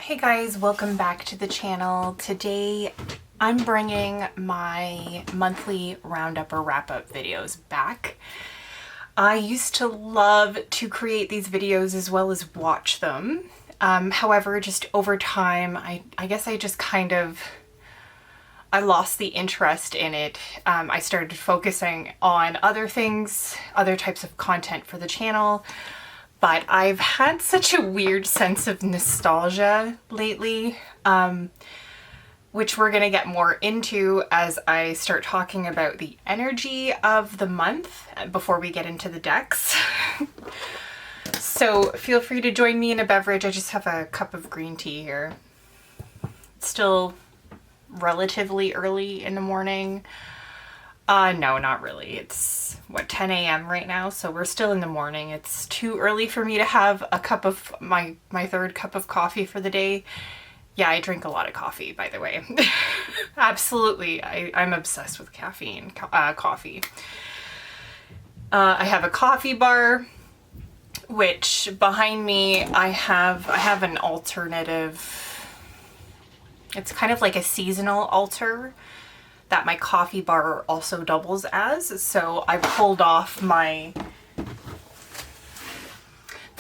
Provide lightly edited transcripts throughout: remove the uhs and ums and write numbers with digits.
Hey guys, welcome back to the channel. Today I'm bringing my monthly roundup or wrap-up videos back. I used to love to create these videos as well as watch them. However, just over time, I guess I just I lost the interest in it. I started focusing on other things, other types of content for the channel. But I've had such a weird sense of nostalgia lately, which we're going to get more into as I start talking about the energy of the month before we get into the decks. So feel free to join me in a beverage. I just have a cup of green tea here. It's still relatively early in the morning. No, not really. It's, what, 10 a.m. right now, so we're still in the morning. It's too early for me to have a cup of my third cup of coffee for the day. Yeah, I drink a lot of coffee, by the way. Absolutely. I'm obsessed with caffeine, coffee. I have a coffee bar, which behind me I have an alternative. It's kind of like a seasonal altar that my coffee bar also doubles as. So I pulled off the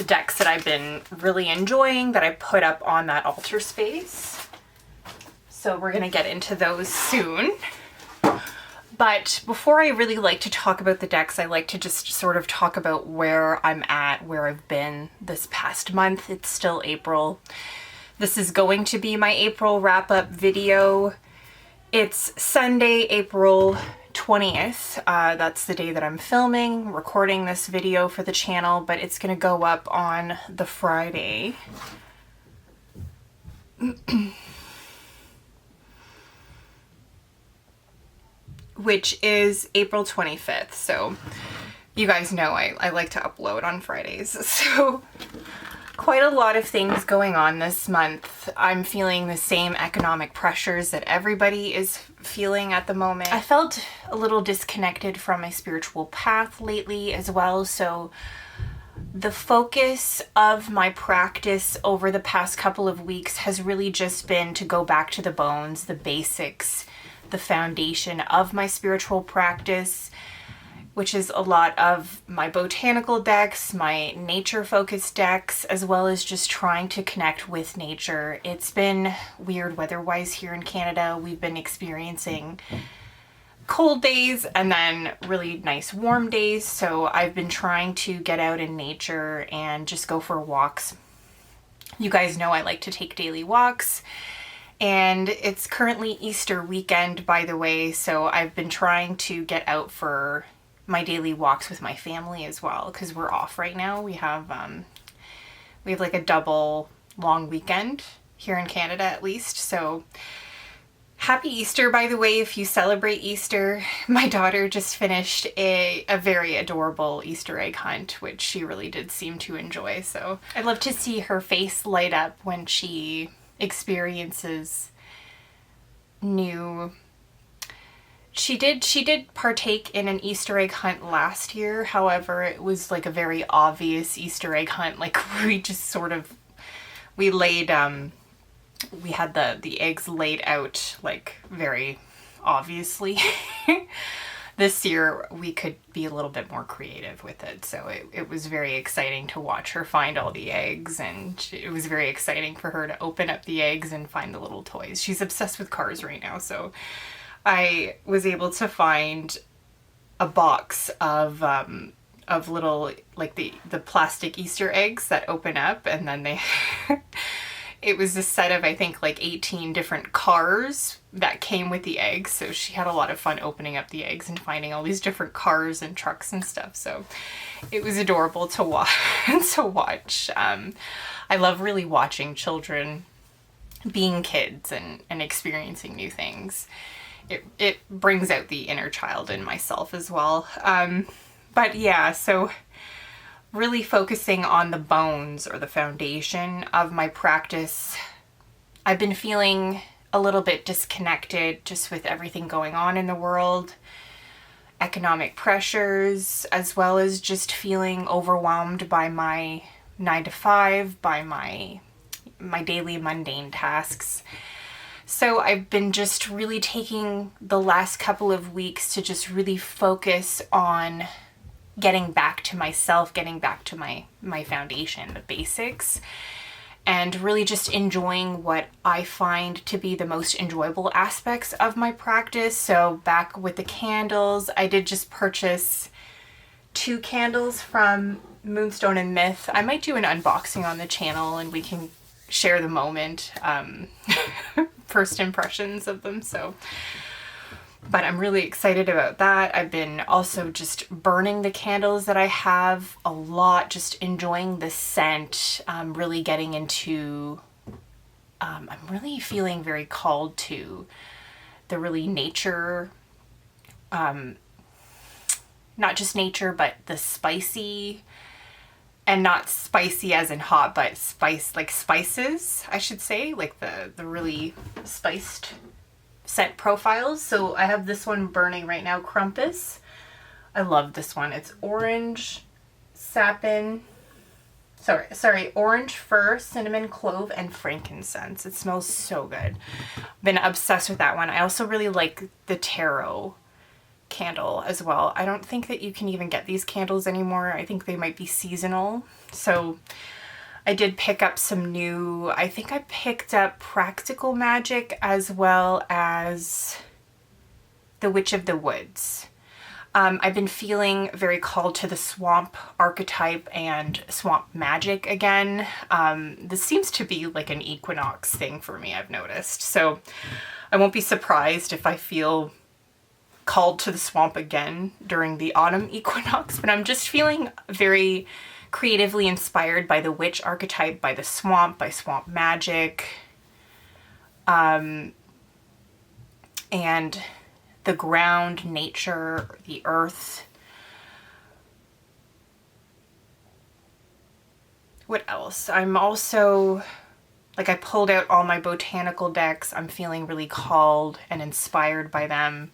decks that I've been really enjoying that I put up on that altar space. So we're gonna get into those soon. But before I really like to talk about the decks, I like to just sort of talk about where I'm at, where I've been this past month. It's still April. This is going to be my April wrap-up video. It's Sunday, April 20th. That's the day that I'm recording this video for the channel, but it's going to go up on the Friday. Which is April 25th. So you guys know I like to upload on Fridays. So quite a lot of things going on this month. I'm feeling the same economic pressures that everybody is feeling at the moment. I felt a little disconnected from my spiritual path lately as well, so the focus of my practice over the past couple of weeks has really just been to go back to the bones, the basics, the foundation of my spiritual practice, which is a lot of my botanical decks, my nature-focused decks, as well as just trying to connect with nature. It's been weird weather-wise here in Canada. We've been experiencing cold days and then really nice warm days, so I've been trying to get out in nature and just go for walks. You guys know I like to take daily walks, and it's currently Easter weekend, by the way, so I've been trying to get out for my daily walks with my family as well, because we're off right now. We have like a double long weekend here in Canada, at least. So happy Easter, by the way, if you celebrate Easter. My daughter just finished a very adorable Easter egg hunt, which she really did seem to enjoy. So I love to see her face light up when she experiences new. She did partake in an Easter egg hunt last year. However, it was like a very obvious Easter egg hunt. Like we just sort of, we had the eggs laid out like very obviously. This year we could be a little bit more creative with it. So it was very exciting to watch her find all the eggs, and it was very exciting for her to open up the eggs and find the little toys. She's obsessed with cars right now, so I was able to find a box of little, like the plastic Easter eggs that open up, and then they it was a set of, I think, like 18 different cars that came with the eggs. So she had a lot of fun opening up the eggs and finding all these different cars and trucks and stuff. So it was adorable to watch. I love really watching children being kids and experiencing new things. It brings out the inner child in myself as well. But yeah, so really focusing on the bones or the foundation of my practice. I've been feeling a little bit disconnected just with everything going on in the world, economic pressures, as well as just feeling overwhelmed by my 9 to 5, by my my daily mundane tasks. So I've been just really taking the last couple of weeks to just really focus on getting back to myself, getting back to my foundation, the basics, and really just enjoying what I find to be the most enjoyable aspects of my practice. So back with the candles, I did just purchase 2 candles from Moonstone and Myth. I might do an unboxing on the channel and we can share the moment, first impressions of them. So, but I'm really excited about that. I've been also just burning the candles that I have a lot, just enjoying the scent, really getting into, I'm really feeling very called to the really nature, not just nature, but the spicy, and not spicy as in hot, but spice, like spices, I should say, like the really spiced scent profiles. So I have this one burning right now, Crumpus. I love this one. It's orange, sapin, orange fir, cinnamon, clove, and frankincense. It smells so good. Been obsessed with that one. I also really like the tarot candle as well. I don't think that you can even get these candles anymore. I think they might be seasonal. So I did pick up some new, I think I picked up Practical Magic as well as the Witch of the Woods. I've been feeling very called to the swamp archetype and swamp magic again. This seems to be like an equinox thing for me, I've noticed. So I won't be surprised if I feel called to the swamp again during the autumn equinox, but I'm just feeling very creatively inspired by the witch archetype, by the swamp, by swamp magic, and the ground, nature, the earth. What else? I'm also, like, I pulled out all my botanical decks. I'm feeling really called and inspired by them,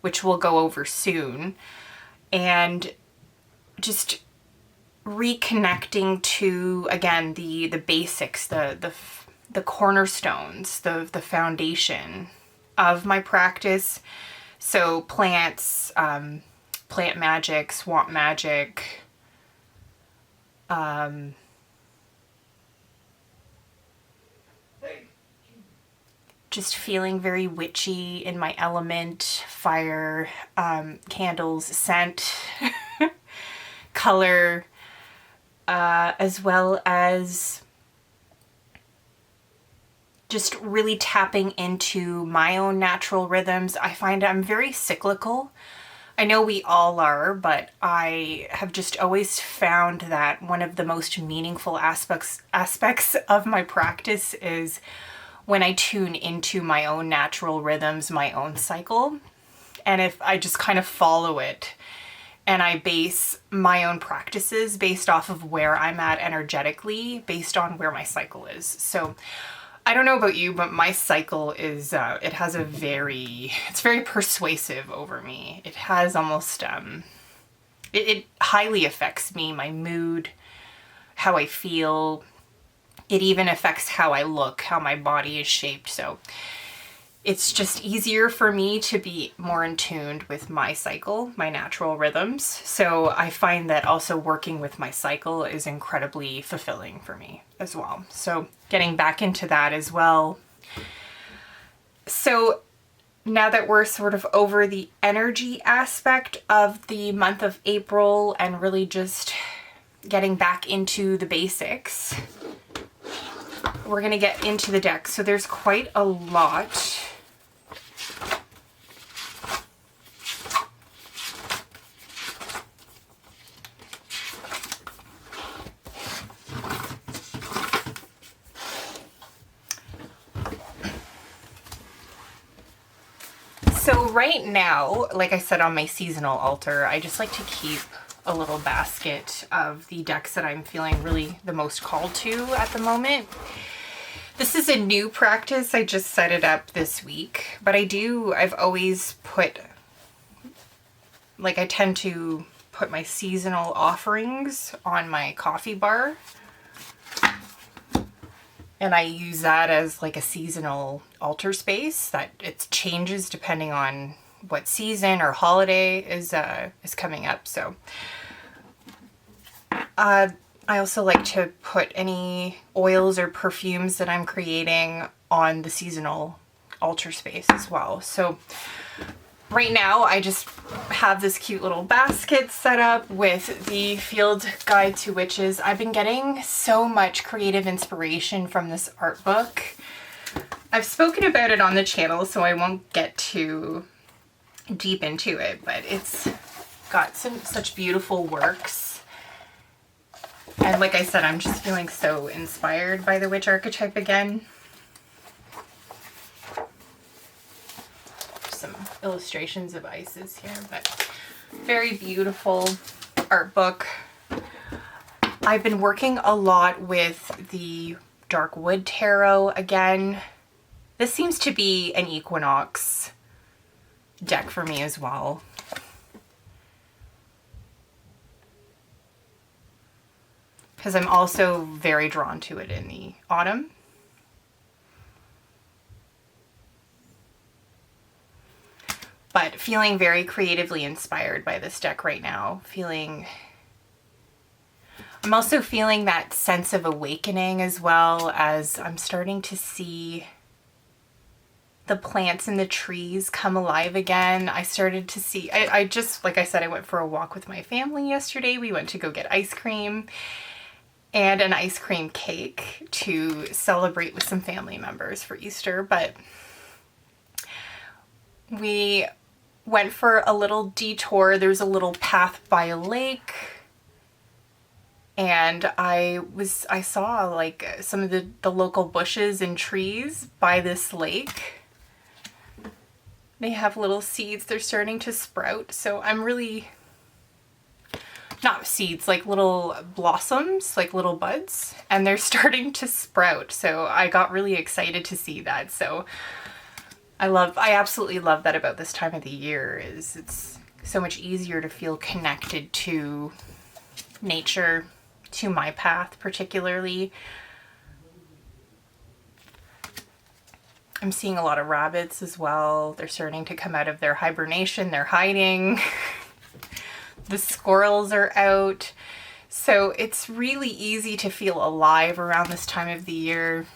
which we'll go over soon, and just reconnecting to, again, the basics, the cornerstones, the foundation of my practice. So plants, plant magic, swamp magic, just feeling very witchy in my element, fire, candles, scent, color, as well as just really tapping into my own natural rhythms. I find I'm very cyclical. I know we all are, but I have just always found that one of the most meaningful aspects of my practice is when I tune into my own natural rhythms, my own cycle. And if I just kind of follow it and I base my own practices based off of where I'm at energetically, based on where my cycle is. So I don't know about you, but my cycle is, it's very persuasive over me. It has almost, it highly affects me, my mood, how I feel. It even affects how I look, how my body is shaped. So it's just easier for me to be more in tune with my cycle, my natural rhythms. So I find that also working with my cycle is incredibly fulfilling for me as well. So getting back into that as well. So now that we're sort of over the energy aspect of the month of April and really just getting back into the basics, we're going to get into the deck. So there's quite a lot. So right now, like I said on my seasonal altar, I just like to keep a little basket of the decks that I'm feeling really the most called to at the moment. This is a new practice. I just set it up this week, but I've always put, like, I tend to put my seasonal offerings on my coffee bar. And I use that as like a seasonal altar space that it changes depending on what season or holiday is coming up. So I also like to put any oils or perfumes that I'm creating on the seasonal altar space as well. So right now I just have this cute little basket set up with the Field Guide to Witches. I've been getting so much creative inspiration from this art book. I've spoken about it on the channel, so I won't get too deep into it, but it's got such beautiful works. And like I said, I'm just feeling so inspired by the witch archetype again. Some illustrations of ices here, but very beautiful art book. I've been working a lot with the Darkwood Tarot again. This seems to be an equinox deck for me as well. Because I'm also very drawn to it in the autumn. But feeling very creatively inspired by this deck right now. I'm also feeling that sense of awakening, as well as I'm starting to see the plants and the trees come alive again. I started to see, I just, like I said, I went for a walk with my family yesterday. We went to go get ice cream and an ice cream cake to celebrate with some family members for Easter. But we went for a little detour. There's a little path by a lake, and I saw like some of the local bushes and trees by this lake. They have little seeds. They're starting to sprout. So I'm really, not seeds, like little blossoms, like little buds, and they're starting to sprout. So I got really excited to see that. So I absolutely love that about this time of the year, is it's so much easier to feel connected to nature, to my path particularly. I'm seeing a lot of rabbits as well. They're starting to come out of their hibernation. They're hiding. The squirrels are out. So it's really easy to feel alive around this time of the year.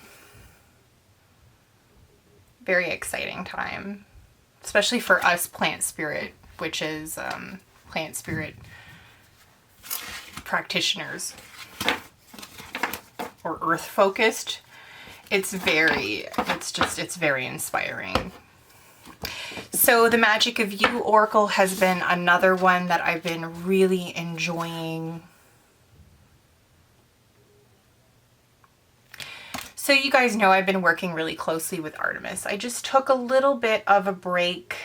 Very exciting time, especially for us plant spirit, which is plant spirit practitioners or earth focused. It's very inspiring. So the Magic of You Oracle has been another one that I've been really enjoying. So you guys know I've been working really closely with Artemis. I just took a little bit of a break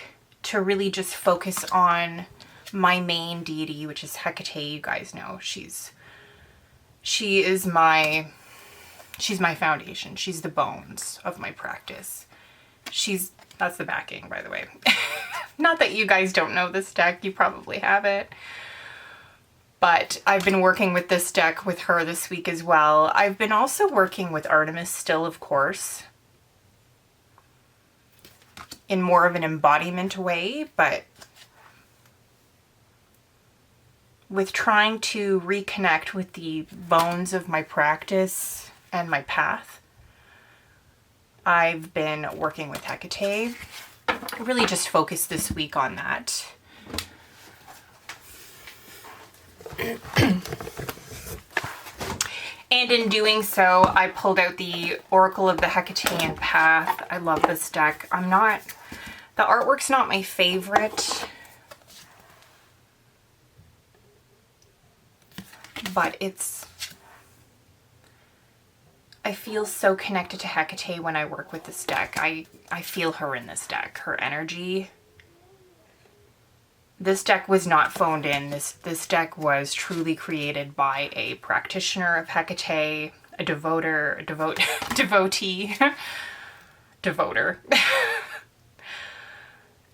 to really just focus on my main deity, which is Hecate. You guys know she's my foundation. She's the bones of my practice. That's the backing, by the way. Not that you guys don't know this deck, you probably have it. But I've been working with this deck with her this week as well. I've been also working with Artemis still, of course, in more of an embodiment way, but with trying to reconnect with the bones of my practice and my path. I've been working with Hecate. I really just focused this week on that. And in doing so, I pulled out the Oracle of the Hecatean Path. I love this deck. The artwork's not my favorite, but I feel so connected to Hecate when I work with this deck. I feel her in this deck, her energy. This deck was not phoned in. This deck was truly created by a practitioner of Hecate, a devotee. Devoter.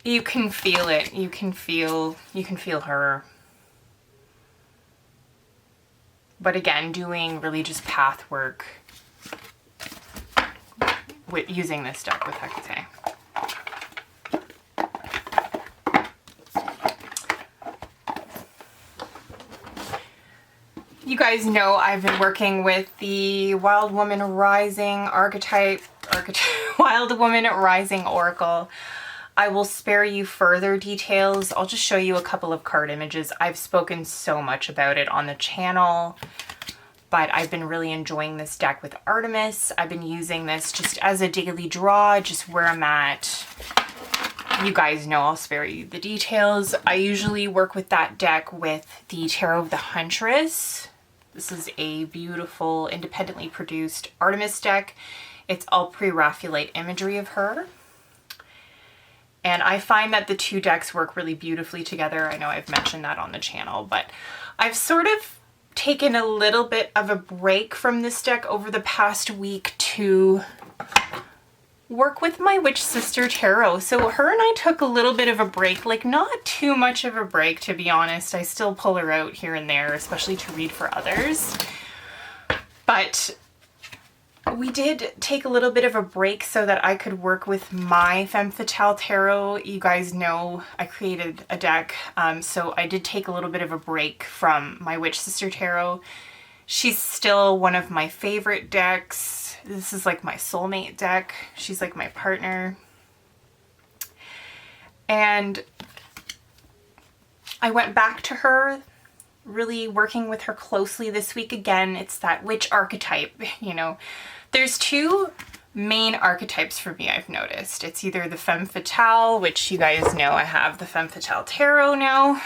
You can feel it. You can feel her. But again, doing really just path work with using this deck with Hecate. You guys know I've been working with the Wild Woman Rising Wild Woman Rising Oracle. I will spare you further details. I'll just show you a couple of card images. I've spoken so much about it on the channel, but I've been really enjoying this deck with Artemis. I've been using this just as a daily draw, just where I'm at. You guys know I'll spare you the details. I usually work with that deck with the Tarot of the Huntress. This is a beautiful, independently produced Artemis deck. It's all pre-Raphaelite imagery of her. And I find that the two decks work really beautifully together. I know I've mentioned that on the channel, but I've sort of taken a little bit of a break from this deck over the past week to work with my Witch Sister Tarot. So her and I took a little bit of a break, like not too much of a break, to be honest. I still pull her out here and there, especially to read for others. But we did take a little bit of a break so that I could work with my Femme Fatale Tarot. You guys know I created a deck, so I did take a little bit of a break from my Witch Sister Tarot. She's still one of my favorite decks. This is like my soulmate deck. She's like my partner. And I went back to her, really working with her closely this week again. It's that witch archetype, you know. There's two main archetypes for me, I've noticed. It's either the Femme Fatale, which you guys know I have the Femme Fatale Tarot now.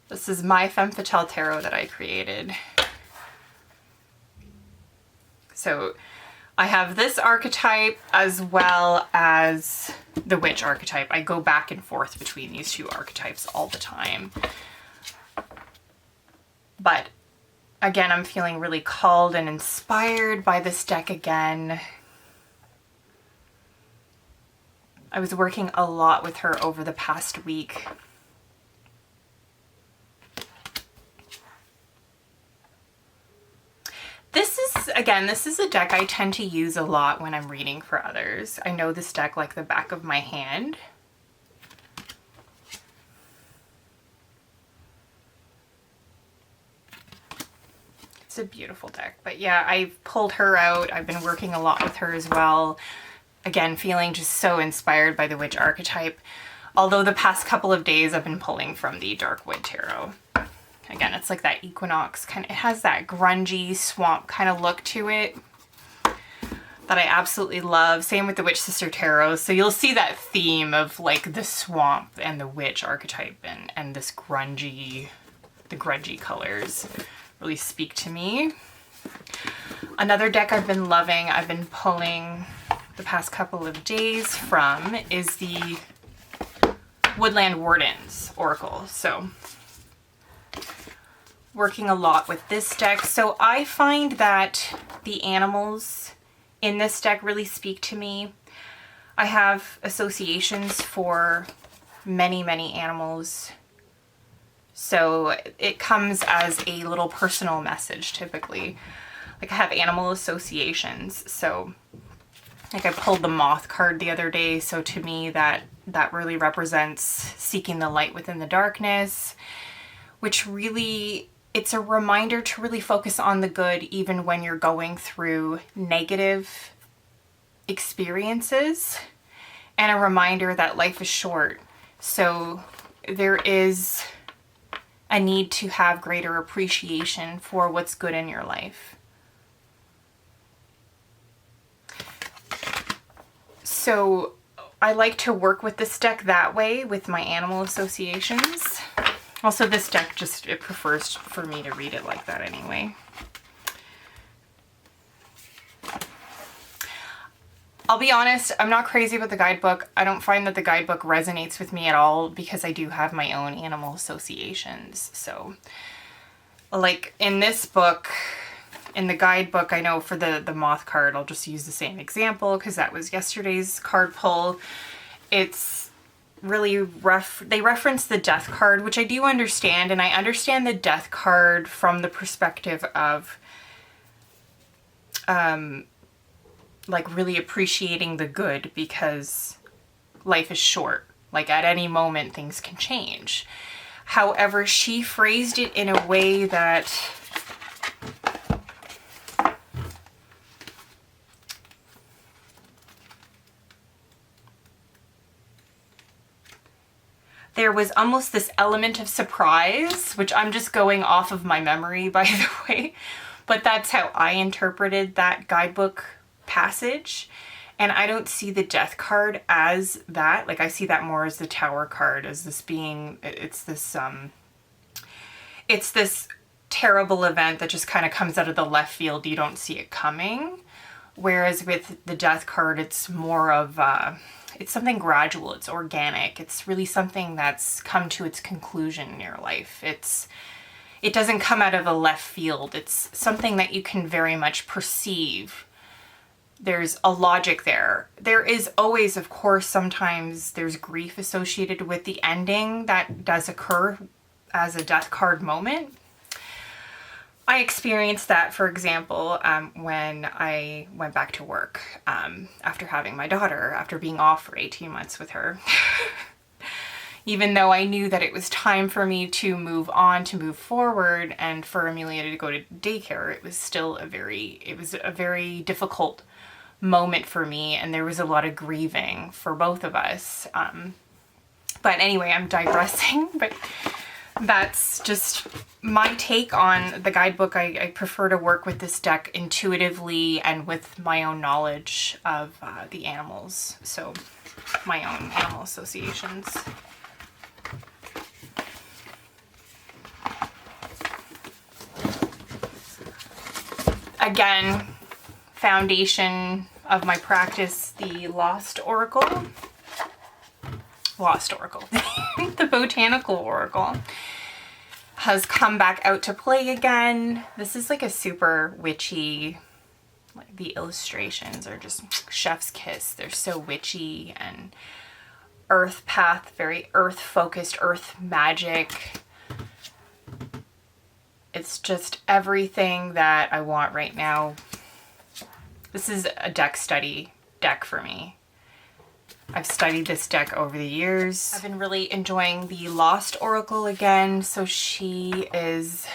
This is my Femme Fatale Tarot that I created. So I have this archetype as well as the witch archetype. I go back and forth between these two archetypes all the time. But again, I'm feeling really called and inspired by this deck again. I was working a lot with her over the past week. This is a deck I tend to use a lot when I'm reading for others. I know this deck like the back of my hand. It's a beautiful deck, but yeah, I've pulled her out. I've been working a lot with her as well. Again, feeling just so inspired by the witch archetype. Although the past couple of days I've been pulling from the Darkwood Tarot. Again, it's like that equinox kind of, it has that grungy swamp kind of look to it that I absolutely love. Same with the Witch Sister Tarot. So you'll see that theme of like the swamp and the witch archetype and this grungy, the grungy colors really speak to me. Another deck I've been loving, I've been pulling the past couple of days from is the Woodland Wardens Oracle. So working a lot with this deck. So I find that the animals in this deck really speak to me. I have associations for many, many animals. So it comes as a little personal message typically. Like I have animal associations. So like I pulled the moth card the other day. So to me that really represents seeking the light within the darkness, which really, it's a reminder to really focus on the good even when you're going through negative experiences, and a reminder that life is short. So there is a need to have greater appreciation for what's good in your life. So I like to work with this deck that way with my animal associations. Also, this deck just, it prefers for me to read it like that anyway. I'll be honest, I'm not crazy about the guidebook. I don't find that the guidebook resonates with me at all because I do have my own animal associations. So, like in this book, in the guidebook, I know for the moth card, I'll just use the same example because that was yesterday's card pull. It's really rough. They reference the death card, which I do understand, and I understand the death card from the perspective of like really appreciating the good, because life is short. Like at any moment things can change. However, she phrased it in a way that there was almost this element of surprise, which I'm just going off of my memory, by the way, but that's how I interpreted that guidebook passage. And I don't see the death card as that. Like I see that more as the Tower card, as this being, it's this terrible event that just kind of comes out of the left field. You don't see it coming. Whereas with the death card, it's more of, it's something gradual, it's organic. It's really something that's come to its conclusion in your life. It doesn't come out of a left field. It's something that you can very much perceive. There's a logic there. There is always, of course, sometimes there's grief associated with the ending that does occur as a death card moment. I experienced that, for example, when I went back to work after having my daughter, after being off for 18 months with her. Even though I knew that it was time for me to move on, to move forward, and for Amelia to go to daycare, it was still a very difficult moment for me, and there was a lot of grieving for both of us. But anyway, I'm digressing, but that's just my take on the guidebook. I prefer to work with this deck intuitively and with my own knowledge of the animals, so my own animal associations. Again, foundation of my practice, the Lost Oracle. The Botanical Oracle has come back out to play again. This is like a super witchy, like the illustrations are just chef's kiss. They're so witchy and earth path, very earth focused, earth magic. It's just everything that I want right now. This is a deck study deck for me. I've studied this deck over the years. I've been really enjoying the Lost Oracle again. So she is,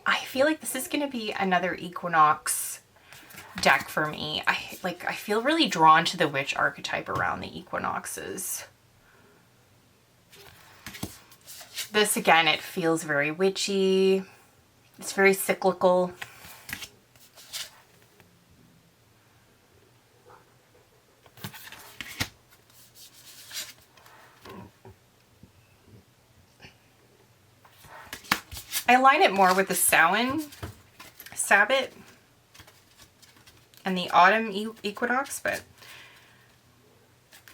I feel like this is going to be another equinox deck for me. I feel really drawn to the witch archetype around the equinoxes. This again, it feels very witchy. It's very cyclical. I align it more with the Samhain Sabbath and the autumn equinox, but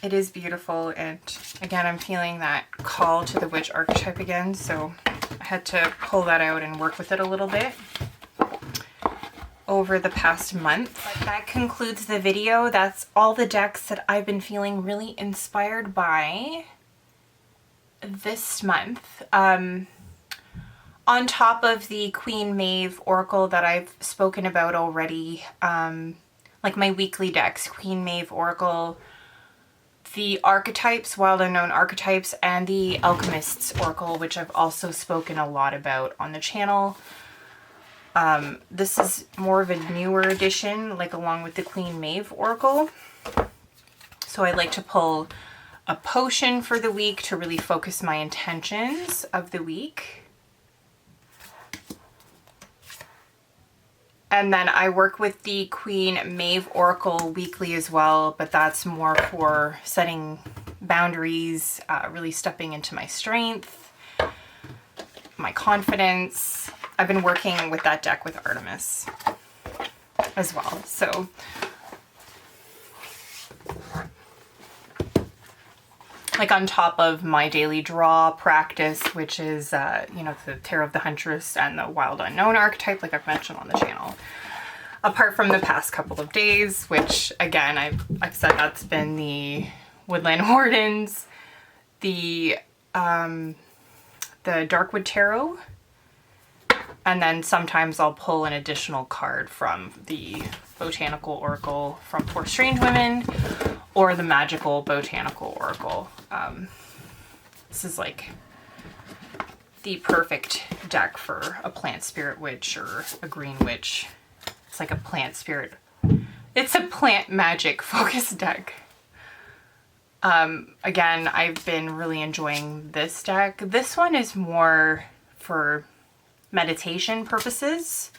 it is beautiful. And again, I'm feeling that call to the witch archetype again, so I had to pull that out and work with it a little bit over the past month. But that concludes the video. That's all the decks that I've been feeling really inspired by this month. On top of the Queen Mab Oracle that I've spoken about already, like my weekly decks, Queen Mab Oracle, the Archetypes, Wild Unknown Archetypes, and the Alchemist's Oracle, which I've also spoken a lot about on the channel. This is more of a newer edition, like along with the Queen Mab Oracle. So I like to pull a potion for the week to really focus my intentions of the week. And then I work with the Queen Mab Oracle weekly as well, but that's more for setting boundaries, really stepping into my strength, my confidence. I've been working with that deck with Artemis as well. So like on top of my daily draw practice, which is, you know, the Tarot of the Huntress and the Wild Unknown archetype, like I've mentioned on the channel. Apart from the past couple of days, which again, I've said that's been the Woodland Wardens, the Darkwood Tarot, and then sometimes I'll pull an additional card from the Botanical Oracle from For Strange Women or the Magical Botanical Oracle. This is like the perfect deck for a plant spirit witch or a green witch. It's like a plant spirit. It's a plant magic focused deck. Again, I've been really enjoying this deck. This one is more for meditation purposes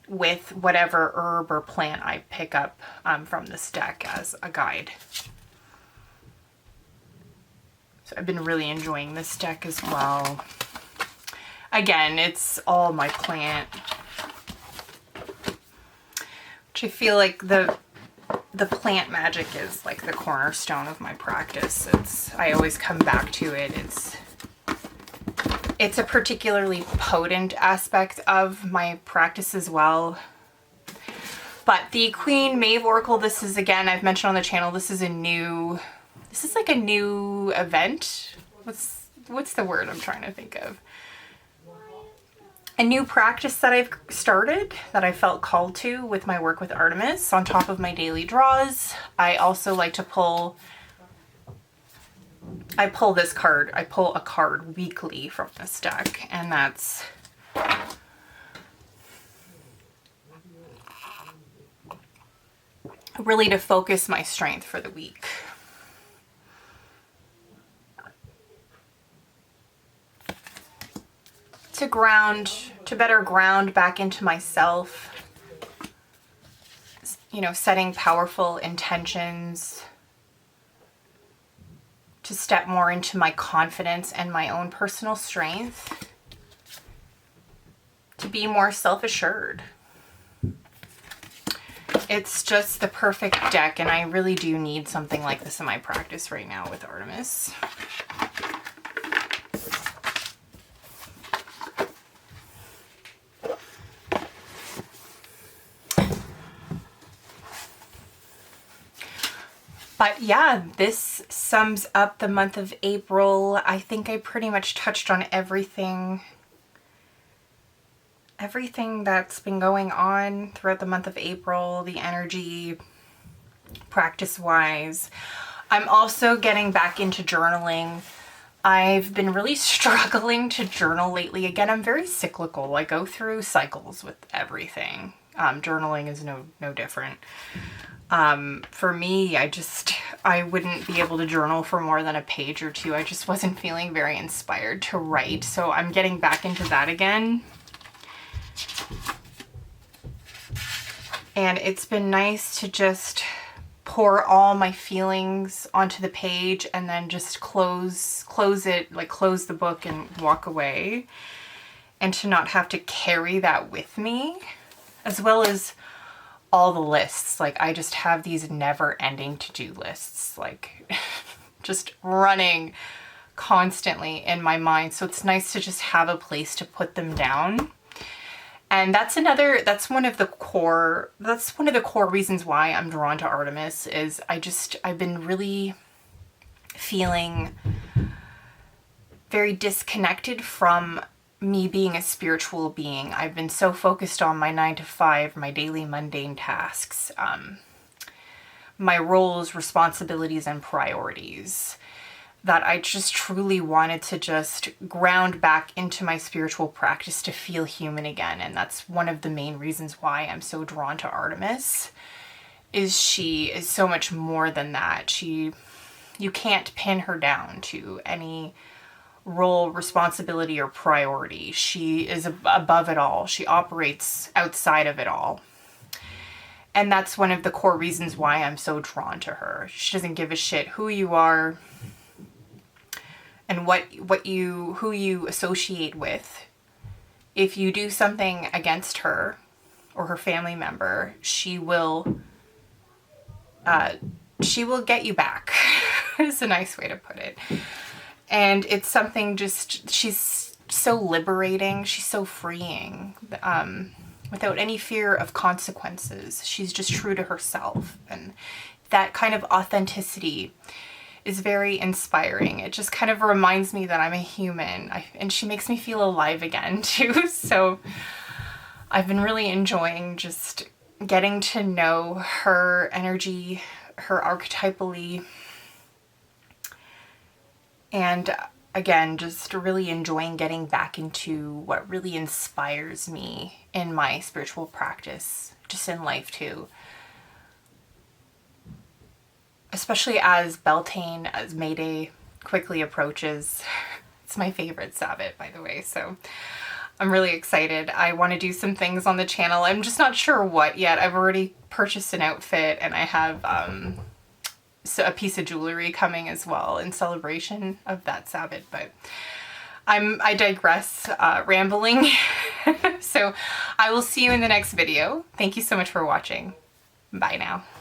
with whatever herb or plant I pick up from this deck as a guide. So I've been really enjoying this deck as well. Again, it's all my plant, which I feel like the plant magic is like the cornerstone of my practice. I always come back to it. It's a particularly potent aspect of my practice as well. But the Queen Mab Oracle, this is, again, I've mentioned on the channel, this is like a new event. What's the word I'm trying to think of? A new practice that I've started that I felt called to with my work with Artemis on top of my daily draws. I also like to pull this card. I pull a card weekly from this deck, and that's really to focus my strength for the week. To better ground back into myself, you know, setting powerful intentions, to step more into my confidence and my own personal strength, to be more self-assured. It's just the perfect deck, and I really do need something like this in my practice right now with Artemis. But yeah, this sums up the month of April. I think I pretty much touched on everything that's been going on throughout the month of April, the energy, practice-wise. I'm also getting back into journaling. I've been really struggling to journal lately. Again, I'm very cyclical. I go through cycles with everything. Journaling is no different. For me, I wouldn't be able to journal for more than a page or two. I just wasn't feeling very inspired to write. So I'm getting back into that again. And it's been nice to just pour all my feelings onto the page and then just close it, like close the book and walk away. And to not have to carry that with me, as well as all the lists. Like, I just have these never-ending to-do lists, like just running constantly in my mind. So it's nice to just have a place to put them down. And that's one of the core reasons why I'm drawn to Artemis. Is I've been really feeling very disconnected from me being a spiritual being. I've been so focused on my 9-to-5, my daily mundane tasks, my roles, responsibilities, and priorities, that I just truly wanted to just ground back into my spiritual practice to feel human again. And that's one of the main reasons why I'm so drawn to Artemis, is she is so much more than that. You can't pin her down to any role, responsibility, or priority. She is above it all. She operates outside of it all. And that's one of the core reasons why I'm so drawn to her. She doesn't give a shit who you are and who you associate with. If you do something against her or her family member, she will get you back. Is a nice way to put it. And it's something she's so liberating. She's so freeing, without any fear of consequences. She's just true to herself. And that kind of authenticity is very inspiring. It just kind of reminds me that I'm a human. And she makes me feel alive again too. So I've been really enjoying just getting to know her energy, her archetypally, and again, just really enjoying getting back into what really inspires me in my spiritual practice, just in life too. Especially as Beltane, as May Day quickly approaches. It's my favorite Sabbath, by the way, so I'm really excited. I want to do some things on the channel. I'm just not sure what yet. I've already purchased an outfit, and I have a piece of jewelry coming as well in celebration of that Sabbath, but I digress, rambling. So I will see you in the next video. Thank you so much for watching. Bye now.